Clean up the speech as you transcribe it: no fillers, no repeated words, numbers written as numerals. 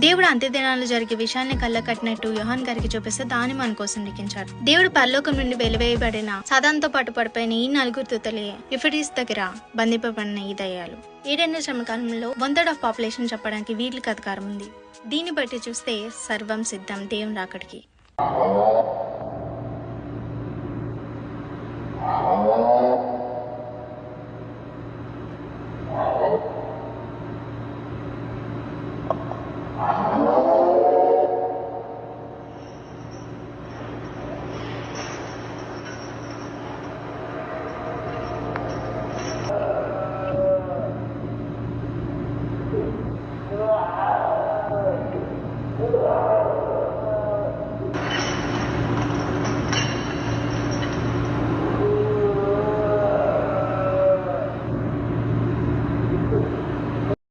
దేవుడు అంత్యదినాలు జరిగే విషయాన్ని కళ్ళ కట్టినట్టు యోహాన్ గారికి చూపిస్తే దాన్ని మన కోసం లిఖించాడు. దేవుడు పరలోకం నుండి వెలివేయబడిన సాతానుతో పాటు పడిపోయిన ఈ 4 దూతలే యూఫ్రటీస్ దగ్గర బంధింపబడిన ఈ దయ్యాలు. 7వ శ్రమకాలంలో 1/3 ఆఫ్ పాపులేషన్ చెప్పడానికి వీళ్ళకి అధికారం ఉంది. దీన్ని బట్టి చూస్తే సర్వం సిద్ధం దేవుని రాకడికి. Yeah.